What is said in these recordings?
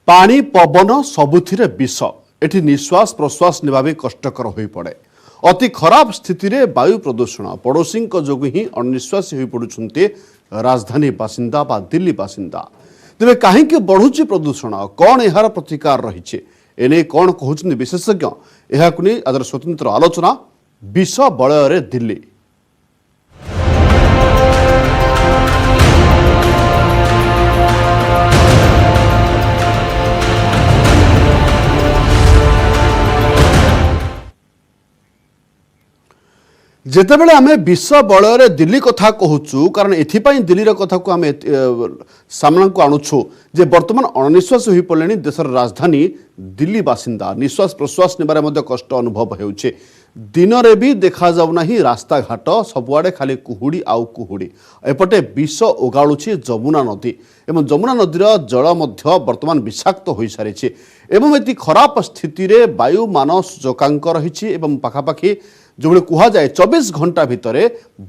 पानी पवन सबुथिरे विष एठी निश्वास प्रश्वास नेबा भी कष्टकर होई पड़े। अति खराब स्थिति रे वायु प्रदूषण पड़ोसी जोगु ही अनिश्वासी होई पड़ुछन्ते राजधानी बासिंदा बा दिल्ली बासिंदा। तेबे काहेकि बढ़ुची प्रदूषण कौन यार प्रतिकार रही एने कौन कहउछन्ते विशेषज्ञ एहाकु नै आदर स्वतंत्र आलोचना विष बलय रे दिल्ली। जेतेबेले आमे विश्व बलय दिल्ली कथा कहूँ कारण एथिपाई दिल्ली कथा को आमे सामना को आणुछु जे वर्तमान अनिश्वास हो पड़े देशर राजधानी दिल्ली बासिंदा निश्वास प्रश्वास नेबारे मध्य कष्ट अनुभव होउछे। दिन रे भी देखा जाउना ही रास्ता घाट सबुआडे खाली कुहुड़ी आउ कुहुड़ी एपटे विष ओगाळुछि जमुना नदी एवं जमुना नदीर जल मध्य वर्तमान विषाक्त हो सारी एवं एति खराब स्थिति रे वायु मान सूचकांक रही पाखापाखि जो कह जाए 24 घंटा भितर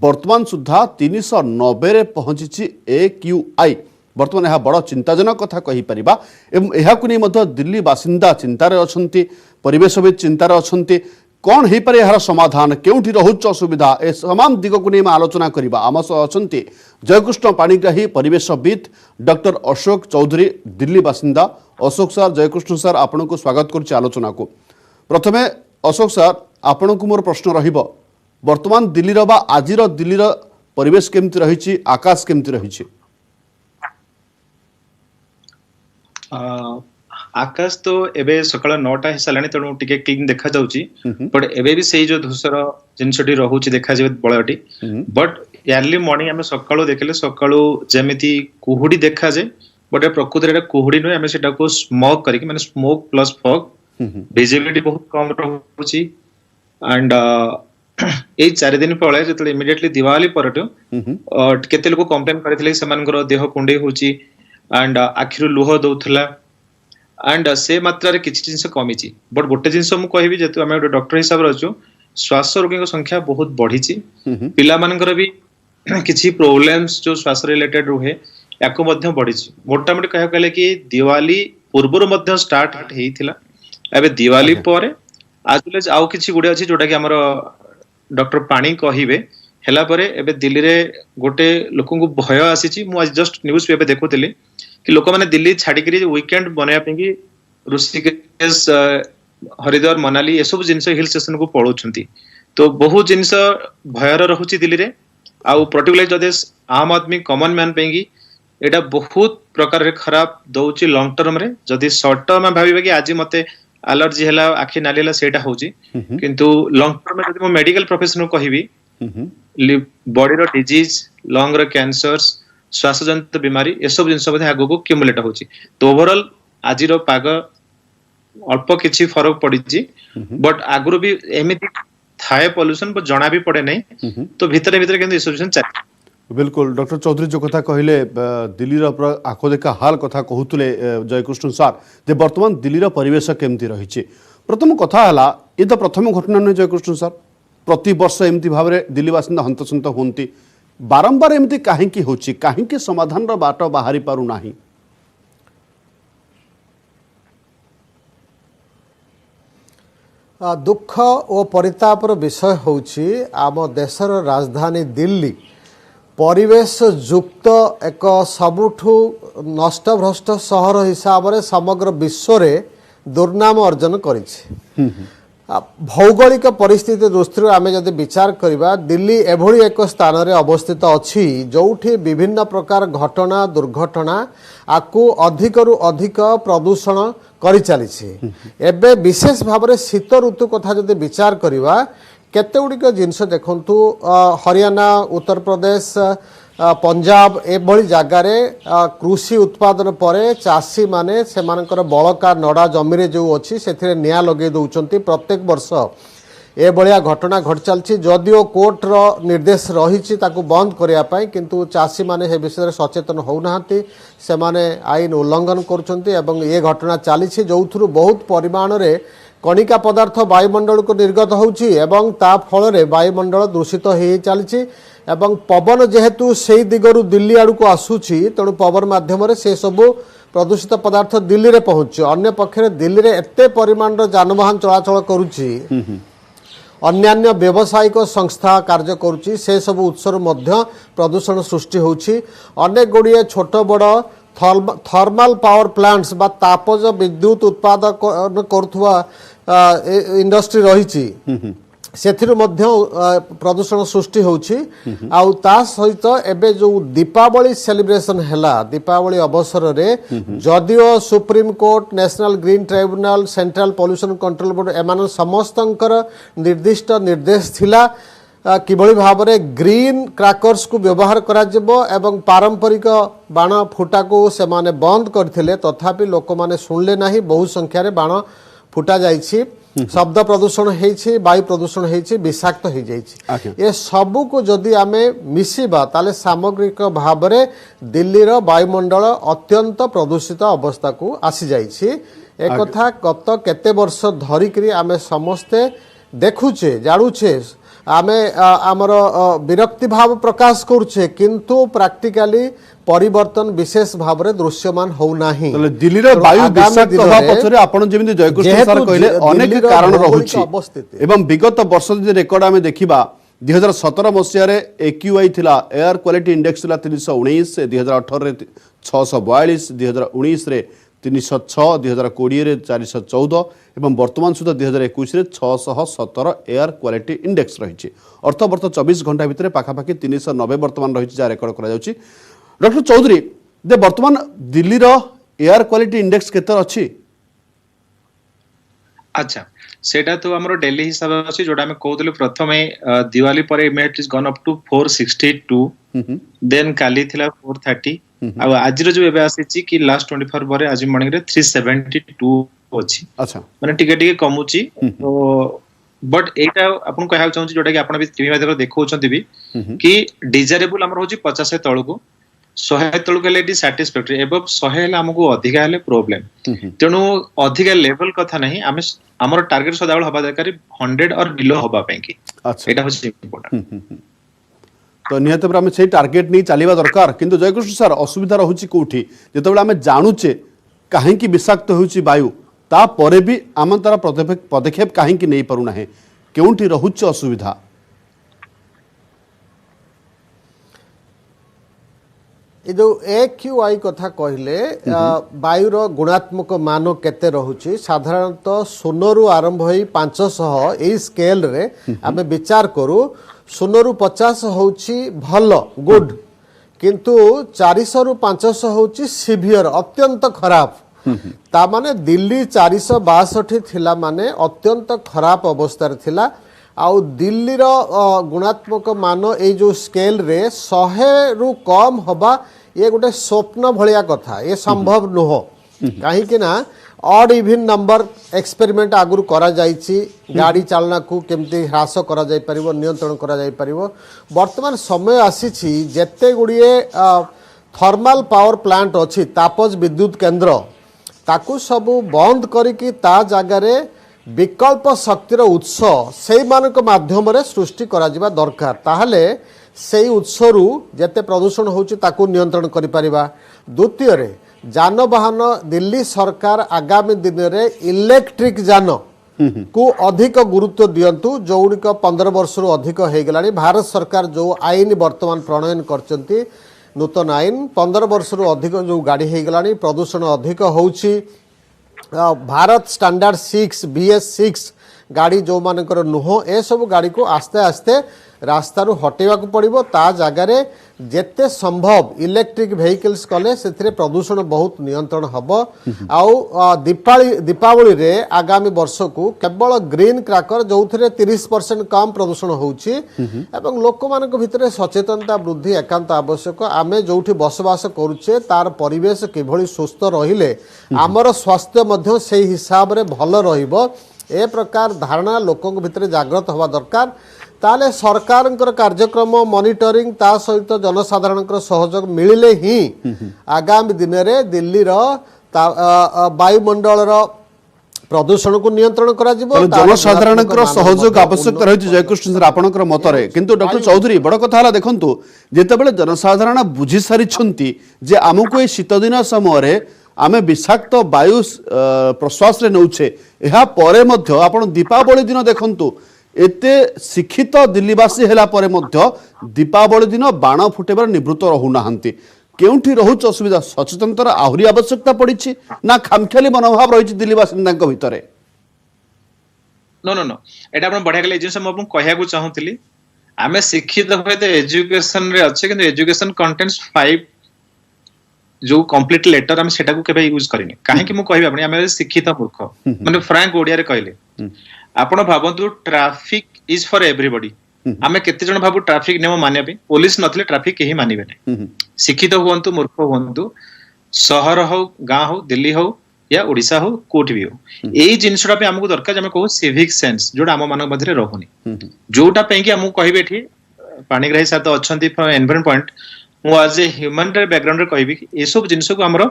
वर्तमान सुधा 390 रे पहुंची AQI वर्तमान यह बड़ चिंताजनक कथा कहीपर एवं यह दिल्ली बासिंदा चिंतार अच्छा परिवेशविद चिंतार अच्छा कौन हो पारे यार समाधान केउठी रहुच असुविधा ए तमाम दिग को नहीं आलोचना करबा। आम सह अच्छा जयकृष्ण पाणिग्राही परिवेशविद डॉक्टर अशोक चौधरी दिल्ली बासिंदा। अशोक सर जयकृष्ण सर आपन को स्वागत कर आलोचना को। प्रथमे अशोक सर आपण को मोर प्रश्न रहिबो वर्तमान दिल्ली बा आजिर दिल्ली परिवेश केमती रही आकाश केमती रही? आकाश तो एबे सकाळ 9टा हे सालानी तेणु टिके क्लीन देखा जाउची बट एबे भी सेही जो धूसर जिनसटी रहूची देखा जेबे बळटी बट अर्ली मॉर्निंग हमें सकाळो देखले सकाळो जेमिति कुहुडी देखा जे बट प्रकृति रे कुहुडी न हमें सेटा को स्मोक करिक माने स्मोक प्लस फॉग विजिबिलिटी बहुत कम रहूची एंड ए 4 दिन पळे जतले इमिडिएटली दिवाली परटो केते लोक कंप्लेन करथिले सेमानकर देह कुंडे होची एंड आखिरु लुह दउथला एंड से मात्रा रे किछि जिंस कमी छि बट गोटे जिंस मु कहबी जेतु हमें गोटे डॉक्टर हिसाब रे रहछु श्वास रोगी को संख्या बहुत बढ़ी छि पिला मानकर भी किछि प्रॉब्लम्स जो श्वास रिलेटेड रुहे याको मध्य बढ़ी छि। मोटा मोटी कह कहले कि दिवाली पूर्वरु मध्य स्टार्ट हेइथिला एबे दिवाली परे आजुले आउ किछि गुडे अछि जोटा कि हमर डॉक्टर पाणी कहिबे हेला परे एबे दिल्ली रे गोटे लोकन को भय आसी छि। मु आज जस्ट न्यूज़ पेपर देखुतिली कि लोक माने दिल्ली छाड़ी करी वीकेंड बनाया पे ऋषिकेश हरिद्वार मनाली ये सब जिनस हिल स्टेशन को पळौछंती तो बहुत जिनस भयर रहुची दिल्ली रे आउ पर्टिकुलर जदे आम आदमी कॉमन मैन पेंगी एटा बहुत प्रकार रे खराब दउची लॉन्ग टर्म रे जदि शॉर्ट टर्म में भाबीबा कि आज मते एलर्जी हला आखि नाली हला सेटा होची किंतु लॉन्ग टर्म में जदि मो मेडिकल प्रोफेशन को कहिबी बॉडी रो डिजीज लंग रो कैंसर्स श्वास जनित बीमारी ये सब जिनस आगो को क्युमुलेट होची तो ओवरऑल आज पाग अल्प किछि फरक पड़ी बट आगुरु भी एमिति थाए पोल्यूशन पर जना भी पड़े नहीं तो भितर भितर केंद्र सोल्यूशन चले। बिल्कुल डॉक्टर चौधरी जो कथा कहले दिल्ली आखो देखा हाल कथा कहूले जयकृष्ण सार जे वर्तमान दिल्ली परिवेश केमती रही प्रथम कथा है ये तो प्रथम घटना नुहे जयकृष्ण सार प्रति वर्ष एमती भाव में दिल्ली बासिंदा हंतसंत होती बारंबार एमती काहेकि होची काहेकि समाधान रो बाट बाहरी पारु नाही? दुख और परितापर विषय होची आम देशर राजधानी दिल्ली परिवेश युक्त एक सबुठु नष्टभ्रष्ट सहर हिसाब से समग्र विश्व रे दुर्नाम अर्जन करिछि। भौगोलिक परिस्थिति दृष्टि आम जदि विचार करवा दिल्ली एभली एक स्थान रे अवस्थित अच्छी जोठी विभिन्न प्रकार घटना दुर्घटना आकु अधिकरु अधिक प्रदूषण करि चलिछि। एबे विशेष भाव में शीत ऋतु कथा जदि विचार करवा केते गुड़िक जिनस देखंतु हरियाणा उत्तर प्रदेश पंजाब एभली जगार कृषि उत्पादन पर चाषी माने सेमानकर बलका नड़ा जमी रे जो अच्छी से निया लगे दौरान प्रत्येक वर्ष ए भलिया घटना घट चलछि जदिओ कोर्ट रो निर्देश रही बंद करने किंतु चाषी माने हे विषय सचेतन होउनाहांती से माने आईन उल्लंघन करुछंती एवं ये घटना चली जो बहुत परिमाण रे कणिका पदार्थ वायुमंडल को निर्गत होउछि एवं ता फल रे वायुमंडल दूषित हो चलछि एवं पवन जेहेतु से दिगरु दिल्ली आड़ को आसुछि तेणु पवन माध्यम से सबु प्रदूषित पदार्थ दिल्ली रे पहुँच अन्य पक्षरे दिल्ली रे एते परिमाण जानवाहन चलाचल करुछि अन्यान्य व्यावसायिक संस्था कार्य करुछि से सब उत्सर मध्य प्रदूषण सृष्टि होछि अनेक गुड़िए छोट बड़ थर्माल पावर प्लांट्स बा तापज विद्युत उत्पादन करुवा इंडस्ट्री रही ସେଥିରୁ ମଧ୍ୟ ପ୍ରଦୂଷଣ ସୃଷ୍ଟି ହେଉଛି ଆଉ ତା ସହିତ ଏବେ ଯୋଉ ଦୀପାବଳି ସେଲିବ୍ରେସନ ହେଲା ଦୀପାବଳି ଅବସରରେ ଯଦିଓ Supreme Court National Green Tribunal Central Pollution Control Board ଏମାନ ସମସ୍ତଙ୍କର ନିର୍ଦ୍ଦିଷ୍ଟ ନିର୍ଦ୍ଦେଶ ଥିଲା କିଭଳି ଭାବରେ ଗ୍ରୀନ କ୍ରାକର୍ସକୁ ବ୍ୟବହାର କରାଯିବ ଏବଂ ପାରମ୍ପରିକ ବାଣ ଫୁଟାକୁ ସେମାନେ ବନ୍ଦ କରିଥିଲେ ତଥାପି ଲୋକମାନେ ଶୁଣିଲେ ନାହିଁ ବହୁ ସଂଖ୍ୟାରେ ବାଣ फुटा जाइछि शब्द प्रदूषण होइछि वायु प्रदूषण होइछि विषाक्त हो जाइछि ए सबु को जदि आमे मिसिबा ताले सामग्रिक भाबरे दिल्ली रो वायुमंडल अत्यंत प्रदूषित अवस्था को आसी जाइछि ए कथा गत केते वर्ष धरि करी आमे समस्ते देखुछे जाडुछे आमे आमर विरक्ति भाव प्रकाश करुछे किंतु प्रैक्टिकली परिवर्तन विशेष भाव रे दृश्यमान हो नाही तले दिल्ली रे वायु विषाक्त होबा पछरे आपण जेमिति जयकृष्ण सर कहले अनेक कारण रहुछि एवं विगत वर्ष जे रेकॉर्ड आमे देखिबा 2017 मसिया रे एक्यूआई थिला एयर क्वालिटी इंडेक्स थिला 319 2018 रे 642 2019 रे 306 2020 रे 414 एवं वर्तमान सुधा 2021 रे 617 एयर क्वालिटी इंडेक्स रही अर्थ वर्ष 24 घंटा भितर पाखापाखि 390 वर्तमान रही जहाँ रेकर्ड करा जाउछि। डॉक्टर चौधरी दे वर्तमान दिल्ली रो एयर क्वालिटी इंडेक्स केतर अछि? अच्छा सेटा तो हमरो दिल्ली हिसाब अछि जोडा हम कहउतले प्रथमे दिवाली पर it is gone up to 462 then काली थिला 430 आ आज जो एबे आसी कि लास्ट 24 पर आज मॉर्निंग रे 372 अछि। अच्छा माने टिके टिके कमुची तो बट एटा आपन कहल चाहू जोटा कि आपण भी टीवी माध्यम देखौछंती भी कि डिजायरेबल हमर होची 50 तळको 100 तळको लेडी सैटिस्फैक्टरी एबव 100 हेला हमको अधिका हेले प्रॉब्लम तेनु अधिका लेवल कथा नहीं आमे हमर टारगेट सदाबळ हबा दरकार 100 और बिलो हबा पे कि अच्छा एटा होची इंपोर्टेंट तो निहत पर आमे से टारगेट नहीं चलीबा दरकार किंतु जयकृष्ण सर असुविधा रहुची कोठी जेतबेला आमे जानुचे काहे कि विषाक्त होची वायु ता परे भी आम तार पदक्षेप काहे कि नहीं पारु नाही केउंठी रहुची असुविधा? ये जो एक्यूआई कथा कहले वायुर गुणात्मक मान केते रहुची साधारणतः 0 रु आरंभ होई 500 एई स्केल रे आमे विचार करू 0 रु 50 होची भलो गुड किंतु 400 रु 500 होची सिवियर अत्यंत खराब ता माने दिल्ली 462 थिला माने अत्यंत खराब अवस्था रे थिला आउ दिल्ली रो गुणात्मक मान ए जो स्केल रे 100 रु कम होबा ये गोटे स्वप्न भलिया कथा ये संभव नुह कहीं कि ना ऑड इवन नंबर एक्सपेरिमेंट आगुर करा जाइछि गाड़ी चालना को केमती ह्रास करा जाय परिबो नियंत्रण करा जाय परिबो वर्तमान समय आसीछि जेते गुड़िए थर्माल पावर प्लांट अछि तापज विद्युत केंद्र ताकू सब बंद करिकी ता जगारे विकल्प शक्तिर उत्स से माध्यम रे सृष्टि करा जिबा दरकार ताहले से उत्सरू जेते प्रदूषण होची ताकू नियंत्रण करि परिबा। द्वितीय रे जानवाहन दिल्ली सरकार आगामी दिन रे इलेक्ट्रिक जान को अधिक गुरुत्व दियंतु जोड़िक 15 वर्ष रु अधिक हो गलानी भारत सरकार जो आईन वर्तमान प्रणयन करचंती नूतन आईन 15 वर्ष रु अधिक जो गाड़ी हो गलानी प्रदूषण अधिक होची भारत स्टैंडर्ड 6 BS6 गाड़ी जो मानकर नुह ए सब गाड़ी को आस्ते आस्ते रास्ता रू हटेवा को पड़िबो ता जगारे जेते संभव इलेक्ट्रिक व्हीकल्स कले सेथिरे प्रदूषण बहुत नियंत्रण हबो आउ दीपावली रे आगामी वर्ष को केवल ग्रीन क्रैकर जोथिरे 30% कम प्रदूषण होउची एवं लोक मानक भितरे सचेतनता वृद्धि एकांत आवश्यक आमे जोठी बसवास करूचे तार परिवेश किभली सुस्थ रहिले आमर स्वास्थ्य मध्य सेही हिसाब रे भल रहिबो ए प्रकार धारणा लोकों भितरे जागृत हवा दरकार ताले सरकार कार्यक्रम मॉनिटरिंग ता सहित जनसाधारण सहयोग मिले ही आगामी दिन रे दिल्ली रो वायुमंडल रो प्रदूषण को नियंत्रण करा जिवो ताले जनसाधारणकर सहयोग आवश्यक रही जयकृष्ण सर आपणकर मतरे किंतु डॉक्टर चौधरी बड़ कथा हला देखंतु जेतेबेले जनसाधारण बुझी सारिछंती जे आमको ए शीत दिन समय आमे विषाक्त वायु प्रश्वास रे नउछे एहा परे मध्य आपण दीपावली दिन देखंतु एते शिक्षित दिल्लीवासी हेला परे मध्य दीपावली दिन बाण फुटेबार निवृत्त रहू नाहंती केउठी रहुच असुविधा सचेतनतार आहुरी आवश्यकता पड़ी ना खामख्याली मनोभाव रही दिल्लीवासी भितर नो नो नो एटा आपण बढ़िया गले जिनस म कहया को चाहूतली आमे शिक्षित होय त एजुकेशन रे अच्छे कि एजुकेशन कंटेंट्स 5 जो कंप्लीट लेटर हम सेटा को केबे यूज करिनी काहे कि मु कहबी आपण आमे शिक्षित मूर्ख माने फ्रैंक ओडिया रे कहले आपण भाबंतु ट्रैफिक इज फॉर एवरीबॉडी आमे केते जण भाबु ट्रैफिक नियम मानिया पे पुलिस नथले ट्रैफिक केही मानिबे नै शिक्षित हुअन्तु मूर्ख हुअन्तु शहर हो गां हो दिल्ली हो या ओडिसा हो कोठ भी हो एई जिनसडा पे हमको दरकार जे कहू सिविक सेंस जोडा हम मानक मधरे रहउनी जोटा पे कि हम कहबे एठी पाणीग्राही साथ अछंती फ्रॉम एनवायरनमेंट पॉइंट मु आज ए ह्यूमन बैकग्राउंड रे कहबी कि ए सब जिनस को हमरो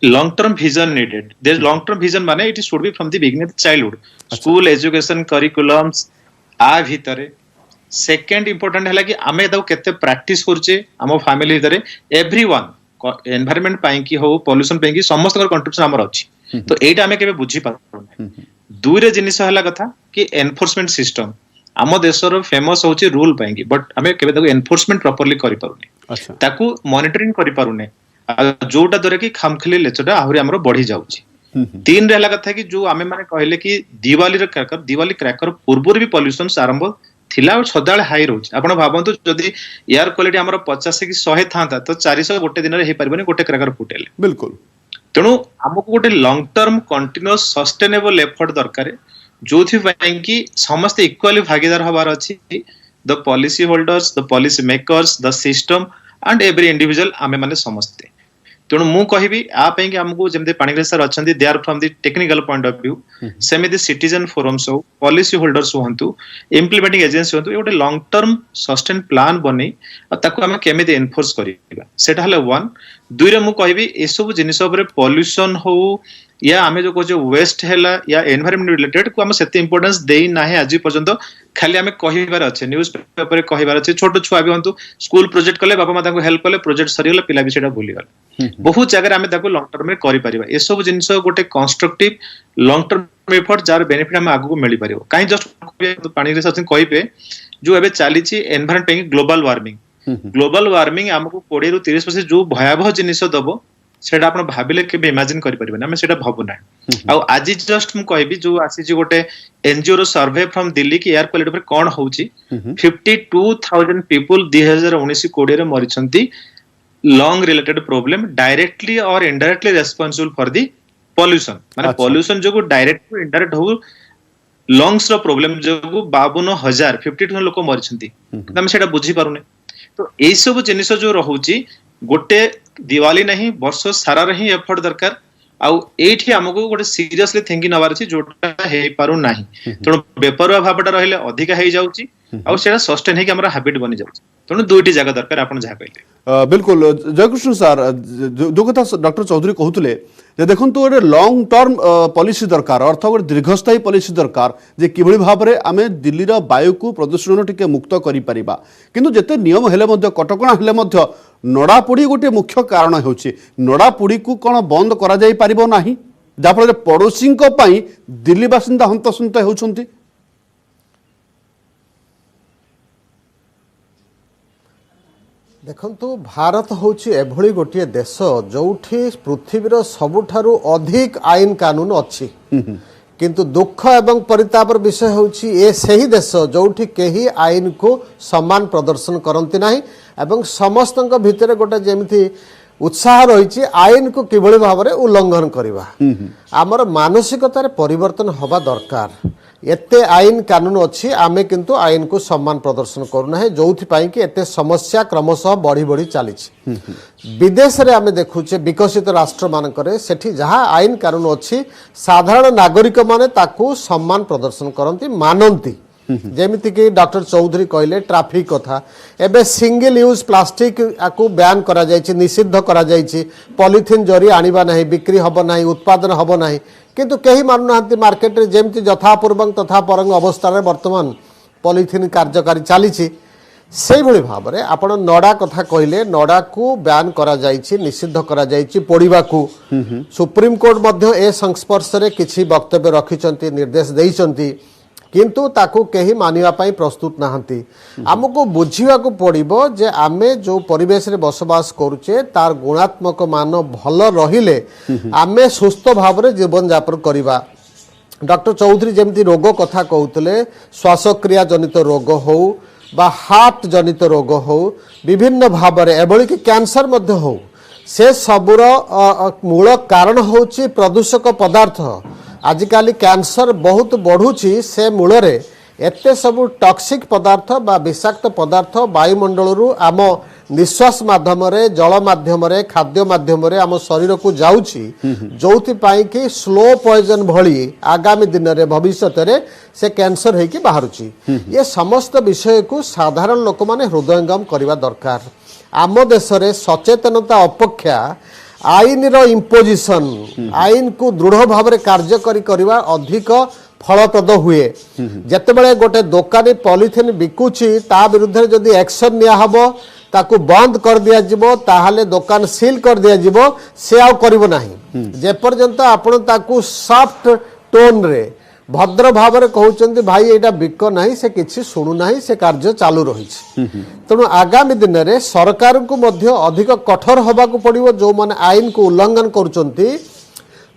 long term vision needed there long term vision माने it should be from the beginning childhood school education curriculums आ भितरे सेकेंड इंपोर्टेंट है कि आमे दाउ केते प्रैक्टिस करछे हम फैमिली भितरे एवरीवन एनवायरनमेंट पाई कि हो पॉल्यूशन पाई कि समस्त कंट्रीब्यूशन हमर अछि तो एटा आमे केबे बुझी पारुने दुई रे जिनिस हला कथा कि एनफोर्समेंट सिस्टम आम देशर फेमस होची रूल पाई कि बट आमे केबे ताको एनफोर्समेंट प्रॉपर्ली करि पारुने अच्छा ताकू मॉनिटरिंग करि पारुने जोटा द्वारा कि खामखली लेचटा आहुरी हमर बढ़ी जाउची तीन रहला कथा कि जो आमे माने कहले कि दिवाली क्रैकर पूर्वर भी पॉल्यूशन आरंभ थिला सदाळे हाई रोच आपण भाबंतु जदी एयर क्वालिटी हमर 50 कि 100 थांता तो 400 गोटे दिन रे हे परबनी गोटे क्रैकर फुटेले बिल्कुल तेणु हमको गोटे long term continuous sustainable effort दरकार जोथि पई कि समस्त इक्वली भागीदार हबार अछि the policy holders the policy makers the system and every individual आमे माने समस्ते तेणु मु कहबी आ पई कि हमको जेमते पाणीग्राही सर अछंती they are from the technical point of view सेमिति सिटीजन फोरम्स हो पॉलिसी होल्डर्स होंतु इंप्लीमेंटिंग एजेंसी होंतु गोटे लॉन्ग टर्म सस्टेन प्लान बनै ताकू आमे केमिति एनफोर्स करिबा सेटा हले वन दुई रे मु कहबी ए सब जिनिस ऊपर पॉल्यूशन हो या आमे जो कहजो वेस्ट हैला या एनवायरनमेंट रिलेटेड को हम सेते इंपोर्टेंस देई नाही आज पर्यंत खाली आमे कहिबार अछि न्यूज़ पेपर कहिबार अछि छोट छुआ भी होंतु स्कूल प्रोजेक्ट कले बापा माता को हेल्प कले प्रोजेक्ट सरीगला पिला भी सेटा भूली गले बहुत जगह आमे ताको लॉन्ग टर्म में करि परिबा ए सब जिनिस गोटे constructive long term effort jar benefit हम आगु को मिली परिबो काई जस्ट पानी रे सचिन कहिबे जो एबे चालीची एनवायरनमेंट पे ग्लोबल वार्मिंग हमको 20 रु 30% जो भयावह जिनिस दबो सेटा आपण भाबिले के इमेजिन करि परिबे ना हम सेटा भाबु ना आ आज जस्ट मु कहबी जो आसी जी गोटे एनजीओ रो सर्वे फ्रॉम दिल्ली की एयर क्वालिटी पर कोन होउची 52000 पीपल 2019 कोडी रे मरिछंती लंग रिलेटेड प्रॉब्लम डायरेक्टली और indirectly responsible for the pollution माने पॉल्यूशन जो डायरेक्ट टू इनडायरेक्ट हो लंग्स रो प्रॉब्लम जो 52000 52 लोक मरिछंती हम सेटा बुझी पारुने तो ए सब जिनिस जो रहउची गोटे दिवाली नहीं वर्ष सारा रही एफर्ट दरकार आउ एठी हमको गोटे सीरियसली थिंकिंग नवार अछि जोटा हे पारु नाही तणो बेपरवा भाबटा रहिले अधिका हे जाउची आउ सेटा सस्टेन हे कि हमरा हैबिट बनि जाउची तणो दुईटी जगह दरकार आपण जा कहले बिल्कुल जयकृष्ण सर जो कथा डॉक्टर चौधरी कहतुले जे देखन तो गोटे लॉन्ग टर्म पॉलिसी दरकार अर्थ गोटे दीर्घस्थायी पॉलिसी दरकार जे किभଳି भाबरे आमे दिल्ली रो वायु को प्रदूषण टिके मुक्त करि परिबा किंतु जेते नियम हेले मध्य कटकणा हेले मध्य नड़ापोड़ी गोटे मुख्य कारण होछि नड़ापोड़ी को कोन बंद करा जाई परिबो नाही जाफल पड़ोसी दिल्ली बासिंदा हंतसंत होउछंती देखंतु भारत होची एभली गोटे देश जोठी पृथ्वीर सबुठारु अधिक आईन कानून अच्छी किंतु दुख एवं परितापर विषय होची ए सही देश जोठी केही आईन को सम्मान प्रदर्शन करंती नाही एवं समस्तक भितर गोटे जेमिति उत्साह रही आईन को किभली भाव उल्लंघन करवा आमर मानसिकतार परिवर्तन हवा दरकार एते आईन कानून अच्छी आमे किंतु आईन को सम्मान प्रदर्शन करूना है जो कि एते समस्या क्रमशः बढ़ी बढ़ी चली विदेश रे आमे देखुचे विकसित राष्ट्र मानकरे सेठी जहाँ आईन कानून अच्छी साधारण नागरिक माने ताकू सम्मान प्रदर्शन करती मानती जेमिति कि डॉक्टर चौधरी कहले ट्रैफिक कथा एबे सिंगल यूज प्लास्टिक को बैन करा जायछि निषिद्ध करा जायछि पॉलिथिन जरी आनिबा नाही बिक्री हबो नाही उत्पादन हबो नाही किंतु कहीं मानुना मार्केट रे जेमती यथापूर्वं तथा परंग अवस्था रे वर्तमान पॉलिथिन कार्यकारी चली से भाव में आपण नड़ा कथा कहले नड़ा को बैन करा जायछि निषिद्ध करा जायछि पोड़ीबा को सुप्रीम कोर्ट मध्य ए संस्पर्श रे किछि वक्तव्य रखिचंती निर्देश देइचंती किंतु ताकू केही मानिबा पई प्रस्तुत नाहंती हमको बुझिबा को पड़िबो जे आमे जो परिवेश रे बसवास करूचे तार गुणात्मक मान भल रहिले आमे सुस्थ भाव रे जीवन यापन करिबा। डॉक्टर चौधरी जेमती रोग कथा कहउतले श्वासक्रिया जनित रोग हो बा हार्ट जनित रोग हो विभिन्न भाव में एभली कि कैंसर मध्य हो से सबुर मूल कारण होची प्रदूषक पदार्थ। आजिकाली कैंसर बहुत बढ़ुची से मूल रे एते सबु टॉक्सिक पदार्थ बा विषाक्त पदार्थ वायुमंडल रु आम निश्वास माध्यम रे जल माध्यम रे खाद्य माध्यम रे आम शरीर को जाउची जोथि पाई कि स्लो पॉइजन भली आगामी दिन रे भविष्य रे से कैंसर है कि बाहरुची। ये समस्त विषय को साधारण लोक माने हृदयंगम करबा दरकार। आम देश रे सचेतनता अपेक्षा आईन रो इम्पोजिशन आईन को दृढ़ भाव में कार्यकारी करबा अधिक फलप्रद हुए। जेतेबेले गोटे दुकानी पॉलिथिन बिकुची ता विरुद्ध जदि एक्शन निया हबो ताकू बंद कर दिया जिवो ताहाले दुकान सील कर दिया जिवो से आउ करिवो नाही। जे पर्यंत आपण ताकू सॉफ्ट टोन रे भद्र भाव में कहउचंती भाई एटा बिक नाही से किछि सुनु नाही से कार्य चालू रहिछि। तेणु आगामी दिन रे सरकार को मध्य अधिक कठोर होबा को पड़िवो जो माने आईन को उल्लंघन करूचंती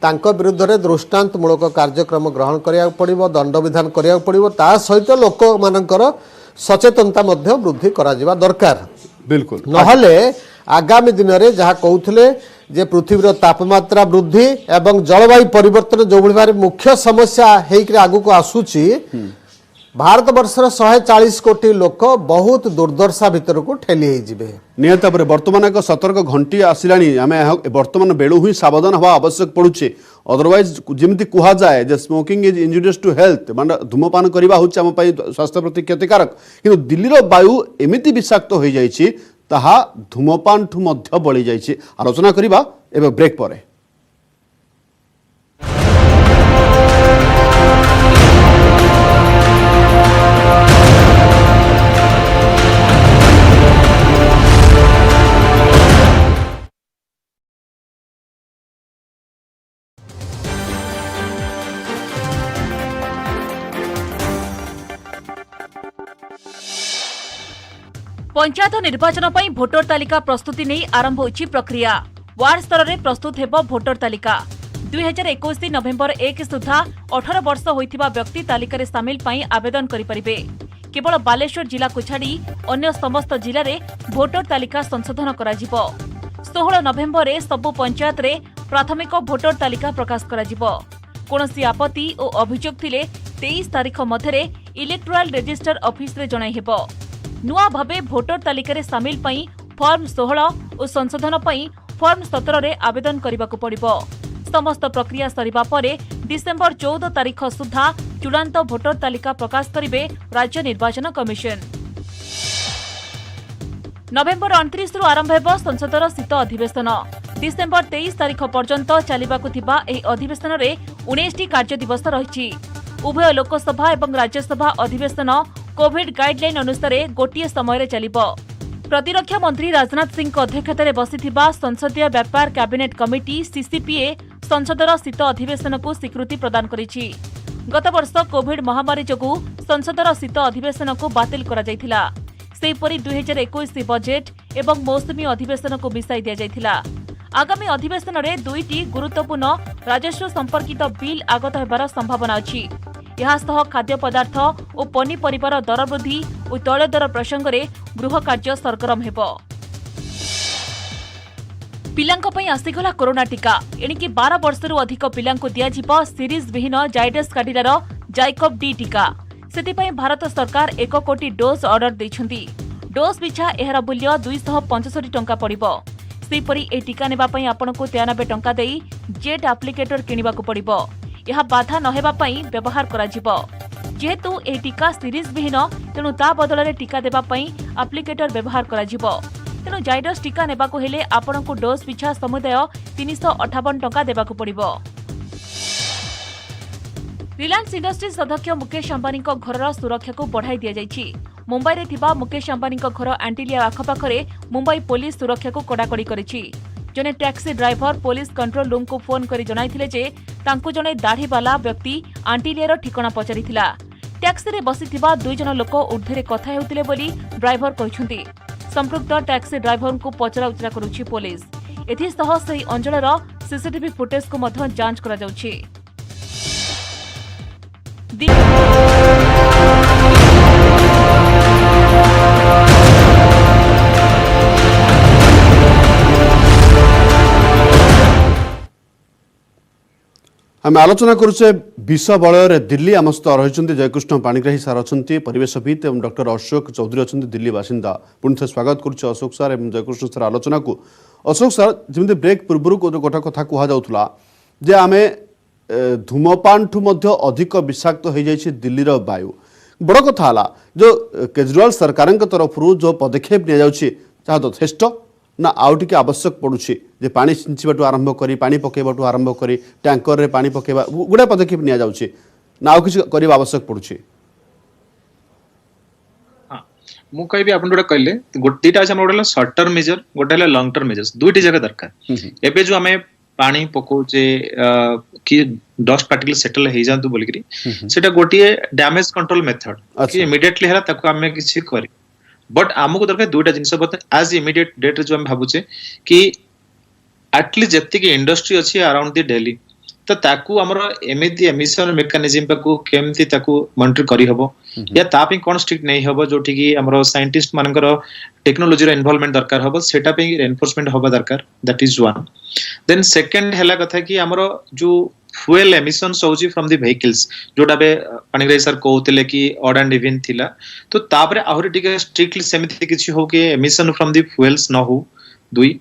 तांको विरुद्ध रे दृष्टांतमूलक कार्यक्रम ग्रहण करिया पड़िवो दंड विधान करिया पड़िवो ता सहित लोक मानकर सचेतनता मध्य वृद्धि करा जिबा दरकार। बिल्कुल नहले आगामी दिन रे जहाँ कहउथले जे पृथ्वीर तापमात्रा वृद्धि एवं जलवायु परिवर्तन जो भाव मुख्य समस्या हेकरे आगु को आसुची भारत वर्षर 140 कोटी लोक बहुत दुर्दशा भितर को ठेली हे जिबे। निहत भाव वर्तमान एक सतर्क घंटी आसिलानी आमे वर्तमान बेलू ही सावधान हवा आवश्यक पड़ुचे। अदरवाइज जमी कह जाए जे smoking is injurious to health माने धूमपान करबा होचे आम पई स्वास्थ्य प्रति क्षतिकारक किंतु दिल्लीर वायु एमिति विषाक्त हो जाइछि ताहा धूमपान ठू मध्य बढ़ी जाइछि। आलोचना करिबा एबे ब्रेक परे। पंचायत निर्वाचन पर भोटर तालिका प्रस्तुति नहीं आरंभ होइछि प्रक्रिया। वार्ड स्तर में प्रस्तुत हेबो भोटर तालिका। 2021 नवेम्बर 1 सुधा 18 वर्ष होइथिबा व्यक्ति तालिका सामिल पाई आवेदन करि परिबे। केवल बालेश्वर जिला को छाड़ी अन्य समस्त जिले में भोटर तालिका संशोधन कराजिबो। 16 नवेम्बर रे सबु पंचायत रे प्राथमिक भोटर तालिका प्रकाश कराजिबो। कोनोसी आपत्ति और अभियोग थिले 23 तारीख मध्यरे इलेक्टोराल रजिस्टर ऑफिस रे जणाई हेबो। नुआ भावे भोटर तालिका रे सामिल पाई फॉर्म 16 और संशोधन पाई फॉर्म 17 रे आवेदन करिबाकु पड़िबो। समस्त प्रक्रिया सरिबा परे डिसेंबर 14 तारीख सुधा चूड़ांत भोटर तालिका प्रकाश करिबे राज्य निर्वाचन कमिशन। नवेम्बर 29 रु आरंभ हेबो संसदर शीत अधिवेशन। डिसेंबर 23 तारीख पर्यंत चलिबाकु थिबा एही अधिवेशन रे 19टी कार्य दिवस रहिछि। उभय लोकसभा एवं राज्यसभा अधिवेशन कोविड गाइडलाइन अनुसार गोटे समय चलिबो। प्रतिरक्षा मंत्री राजनाथ सिंह अध्यक्षतार बसिथिबा संसदीय व्यापार कैबिनेट कमिटी सीसीपीए संसदर शीत अधिवेशन को स्वीकृति प्रदान करिछि। गत वर्ष कोविड महामारी जोगु संसदर शीत अधिवेशन को बातिल करा जायथिला। सेहिपरि 2021 बजेट एवं मौसुमी अधिवेशन को मिसाई दिया जायथिला। आगामी अधिवेशन रे दुईटी गुरुत्वपूर्ण राजस्व संपर्कित बिल आगत हेबार संभावना अछि। यहासह खाद्य पदार्थ और पनीपरिबार दर वृद्धि और तैल दर प्रसंग में गृह कार्य सरगरम हेबो। पिलांको पई आसीगला कोरोना टीका। एणिकी 12 वर्षरू अधिक पिलांको दियाजिबो सीरीज विहीन जाइडस काडिलार जाइकोव डी टीका। सेतिपई भारत सरकार 1 कोटी डोज ऑर्डर दैछंती। डोज पिछा एहर मूल्य 265 टंका पड़िबो। सेहिपरि ए टीका नेबा पई आपनको 93 टंका देई जेट एप्लिकेटर किनिबाकू पड़िबो। यह बाधा नहेबा पई व्यवहार कराजिबो। जेहेतु ए टीका सीरीज विहीन तेणु ता बदल रे टीका देबा पई एप्लिकेटर व्यवहार कराजिबो। तेणु जाइडस टीका नेबाकू हेले आपनको डोज पिछा समुदाय 358 टंका देबाकू पड़िबो। रिलायंस इंडस्ट्रीज अध्यक्ष मुकेश अंबानी घर सुरक्षा को बढ़ाई दि जाइछि। मुंबई रे थिबा मुकेश अंबानी घर एंटिलिया आखपाखरे मुंबई पुलिस सुरक्षा को कड़ाकड़ी करिछि। जने taxi driver police control room को फोन करी जणाइथिले जे तांको जने दाढ़ीवाला व्यक्ति आंटिलियार ठिकाना पचारिथिला। टैक्सी रे बसिथिबा 2 जन लोक ऊर्ध्वरे कथा हेउतिले बोली ड्राइवर कहिसंती। संपृक्त टैक्सी ड्राइवर को पचरा उचरा करुछि पुलिस। एथिसह सेही अंचलर सीसीटीवी फुटेज को मध्य जांच करा जाउछि। आम आलोचना करुचे विष बलय दिल्ली आम सहित रही जयकृष्ण पाणिग्राही सार अच्छा परिवेशविद और डॉक्टर अशोक चौधरी अच्छा दिल्ली बासिंदा पुणी थे स्वागत करुचे अशोक सार और जयकृष्ण सार आलोचना को। अशोक सार जमी ब्रेक पूर्व गोटे कथा कहला जे आम धूमपान ठू अधिक विषाक्त हो जाए दिल्लीर वायु बड़ कथा जो केजरीवाल सरकार तरफ जो पदक्षेप नि यथेष्ट ना आउ टिके आवश्यक पड़ुछि जे पानी छिंचिबाटू आरंभ करी पानी पकेबाटू आरंभ करी टैंकर रे पानी पकेबा गुडा पदक्षेप निया जाउछि ना आउ किछि करिबा आवश्यक पड़ुछि। हां मु कहबी आपन जोडा कहले गोटीटा अछि हमर शॉर्ट टर्म मेजर गोटेला लॉन्ग टर्म मेजर्स दुईटी जगह दरकार। एबे जो हमें पानी पकोचे कि डस्ट पार्टिकल सेटल हे जांतु बोलकरी सेटा गोटिए डैमेज कंट्रोल मेथड कि इमीडिएटली हला ताको हमें किछि करी बट आमको दरकार दुईटा जिनस आज इमिडिएट डेट जो हम भावुचे कि एटलिस्ट जति की इंडस्ट्री अच्छी अराउंड दी दिल्ली तो ताकू हमर एमिति एमिशन मेकानिज्म पाकू केमती ताकू मॉनिटर करी हबो या तापि कोन स्ट्रिक्ट नहीं हबो जोठी की हमर साइंटिस्ट मानकर टेक्नोलॉजी रो इन्वॉल्वमेंट दरकार हबो सेटा पे एनफोर्समेंट हबो दरकार that is one. Then second हैला कथा कि हमर जो फ्यूएल एमिशंस होची फ्रॉम द व्हीकल्स जोटा बे पाणिग्राही सर कहउतले कि ऑड एंड इवन थिला तो तापरे आहुरी टिके स्ट्रिक्टली सेमिति किछि हो कि एमिशन फ्रॉम द फ्यूएल्स न हो। दुई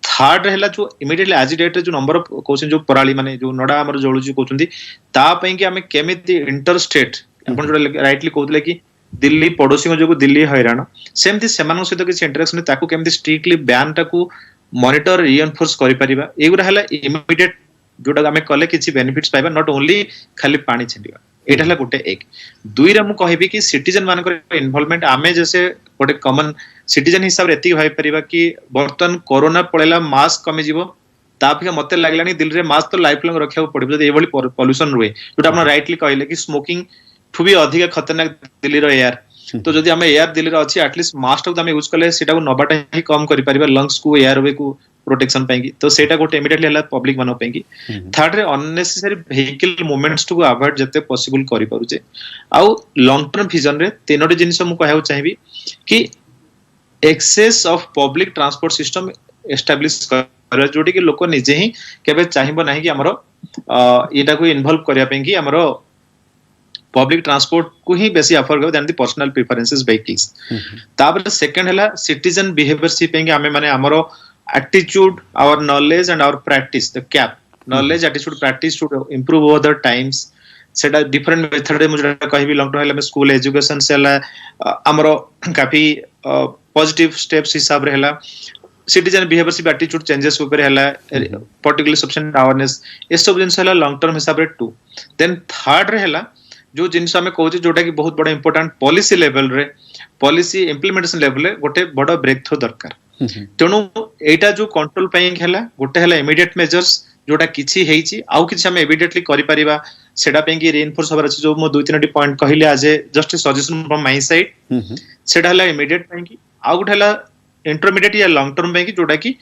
थर्ड हैला जो इमीडिएटली आज डेट जो नंबर ऑफ क्वेश्चन जो पराली माने जो नडा हमर जोळुची कहउचंदी ता पई कि हमें केमिति इंटर स्टेट अपन जो राइटली कहउतले कि दिल्ली पड़ोसी जो दिल्ली हैरान सेमति सेमान सहित किछि इंटरेक्शन ताकू केमिति स्ट्रिक्टली बैन ताकू मॉनिटर रिइनफोर्स करि परिबा एगुरा हैला इमीडिएट जोटा आम कले किसी बेनिफिट्स पाइबा नॉट ओनली खाली पानी छिंडिबा एटा हला गोटे एक। दुई रे मु कहबी कि सिटीजन मानकर इन्वॉल्वमेंट आमे जैसे गोटे कॉमन सिटीजन हिसाब रे एति भाई परिबा कि बर्तन कोरोना पळेला मास्क कमी जीवो तापिका मते लागलानी दिल्ली रे मास्क तो लाइफ लॉन्ग रखिया पड़िबो जदि एभली पॉल्यूशन रुए जोटा आपण राइटली कहले कि स्मोकिंग ठु भी अधिक खतरनाक दिल्ली रो एयर तो जदि हमें एयर दिल्ली रो अछि एटलीस्ट मास्क तो हमें यूज करले सेटा को नबाटा ही कम करि परिबा लंग्स को एयर वे को प्रोटेक्शन पाएंगी तो सेटा गोटे इमीडिएटली हला पब्लिक मानो पाएंगी। थर्ड रे unnecessary vehicle movements to avoid जते पॉसिबल करि पारुचे आउ लॉन्ग टर्म विजन रे तीनोटी जिनिस मु कहउ चाहिबी कि access of public transport system establish कर जोटी कि लोक निजे ही केबे चाहिबो नाही कि हमरो एटा को इन्वॉल्व करिया पेंगी हमरो पब्लिक ट्रांसपोर्ट को ही बेसी अफोर्ड कर then the personal preferences vehicles. तापर सेकंड हला सिटीजन बिहेवियर सी पेंगी हमें माने हमरो attitude our knowledge and our practice the cap knowledge attitude practice should improve over the times सेटा डिफरेंट मेथड रे मुझे कहबी लॉन्ग टर्म हला स्कूल एजुकेशन से हला हमरो काफी पॉजिटिव स्टेप्स हिसाब रे हला सिटीजन बिहेवियर एटीट्यूड चेंजेस ऊपर हला पर्टिकुलर सफिशिएंट अवेयरनेस ए सब जिंस हला लॉन्ग टर्म हिसाब रे 2। देन थर्ड रे हला जो जिंस हमें कहू जोटा कि बहुत बड़ा इंपोर्टेंट पॉलिसी लेवल रे पॉलिसी इंप्लीमेंटेशन लेवल रे गोटे बड़ा ब्रेक थ्रू दरकार तेणु एटा जो कंट्रोल पाइंग हैला गोटे हैला इमीडिएट मेजर्स जोटा किछि हेइछि आउ किछि हम इमीडिएटली करि परिबा सेटा पेंगी रिइनफोर्स होबर अछि जो मो 2-3 पॉइंट कहिले आज just suggestion from my side सेटा हैला इमीडिएट पेंगी आउ गोटे हैला इंटरमीडिएट या लॉन्ग टर्म पेंगी जोटा कि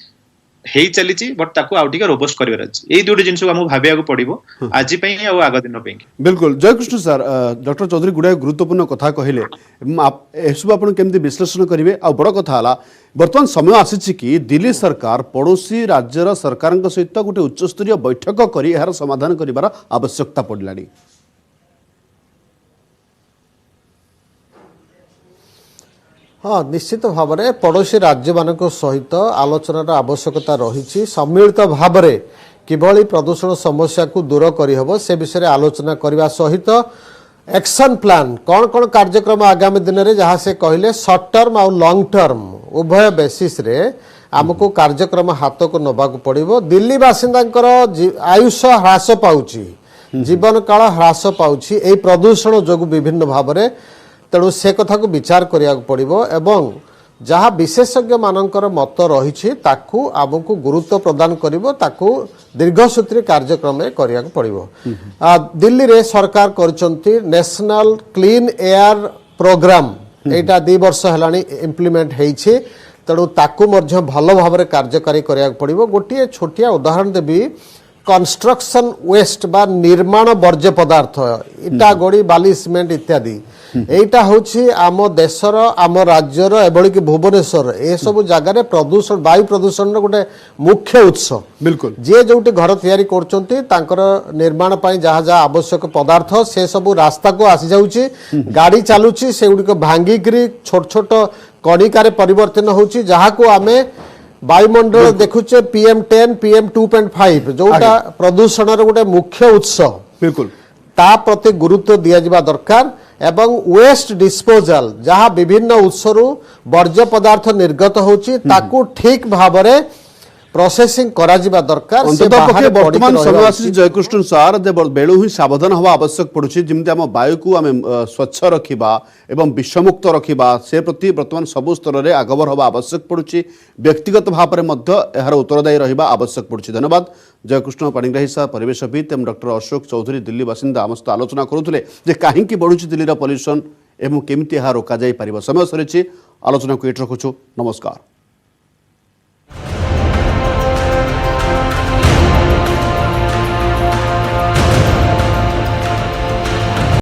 हेइ चलीछि बट ताको आउ टिका रोबस्ट करिवर अछि एई दुटी जिंस हम भाबिया को पड़िबो आजि पई आ आगा दिन पेंगी। बिल्कुल जयकृष्ण सर डॉक्टर चौधरी गुडा गुरुत्वपूर्ण कथा कहले एसब आपण केमती विश्लेषण करिवे आ बड़ कथा हला वर्तमान समय आसी कि दिल्ली सरकार पड़ोसी राज्यर सरकार सहित गोटे उच्चस्तरीय बैठक करी यार समाधान करिवार आवश्यकता पड़लानी। हाँ निश्चित भाव में पड़ोशी राज्य मान सहित आलोचनार आवश्यकता रही सम्मिलित भाव में किभली प्रदूषण समस्या को दूर करहब से विषय आलोचना करने सहित एक्शन प्लान कौन कौन कार्यक्रम आगामी दिन में जहाँ से कहले शॉर्ट टर्म और लॉन्ग टर्म उभय बेसिस रे आमको कार्यक्रम हाथ को नबाक पड़ो। दिल्ली बासिंदा आयुष ह्रास पाउची जीवन काल ह्रास पाउछि एई प्रदूषण जोगु विभिन्न भाबरे तेणु से कथा को विचार करिया पड़िबो एवं जहाँ विशेषज्ञ मानकर मत रही ताकू आमको गुरुत्व प्रदान करिवो ताकू दीर्घसूत्री कार्यक्रम करिया पड़िबो। दिल्ली रे सरकार करचंती नेशनल क्लीन एयर प्रोग्राम एटा 2 वर्ष हेलानी इम्प्लीमेंट हेइछे तेणु ताकू मध्य भल भाव कार्यकारी करिया पड़िबो। गोटे छोटिया उदाहरण देबी कंस्ट्रक्शन वेस्ट बा निर्माण वर्ज्य पदार्थ इटा गोड़ी बाली सीमेंट इत्यादि एटा होछि आम देशर आम राज्यर एभली कि भुवनेश्वर ए सब जगार प्रदूषण वायु प्रदूषण गोटे मुख्य उत्स बिल्कुल जे जोटी घर तैयारी करचंती तांकर निर्माण पई जहा जहा आवश्यक पदार्थ से सब रास्ता को आसी जाउची गाड़ी चालुची से गुडी को भांगी करी छोट छोट कणिकार परिवर्तन होची जहा को आमे वायुमंडल देखुचे PM10 PM2.5 जोटा प्रदूषण गोटे मुख्य उत्स बिल्कुल ता प्रति गुरुत्व दिया जिबा दरकार एवं वेस्ट डिस्पोजल जहाँ विभिन्न उत्सरु वर्ज्य पदार्थ निर्गत होची ताकू ठीक भाबरे प्रोसेसिंग करा जिबा दरकार। अंततः वर्तमान समय आसी जयकृष्ण सार जे बेलू ही सावधान हवा आवश्यक पड़ुछि जिमते हम वायु को आम स्वच्छ रखिबा एवं विषमुक्त रखिबा से प्रति वर्तमान सबु स्तर रे आगबर हवा आवश्यक पड़ुछि व्यक्तिगत भाव में मध्य एहार उत्तरदायी रहिबा आवश्यक पड़ुछि। धन्यवाद जयकृष्ण पाणिग्राही सार परिवेशविद एवं डॉक्टर अशोक चौधरी दिल्ली बासिंदा आम सहित आलोचना करुले जे काहेकि बढ़ुछि दिल्लीर पॉल्यूशन एवं केमिति एहा रोका जाई परिबो। समय सरिछि आलोचना को एट रखुछु। नमस्कार।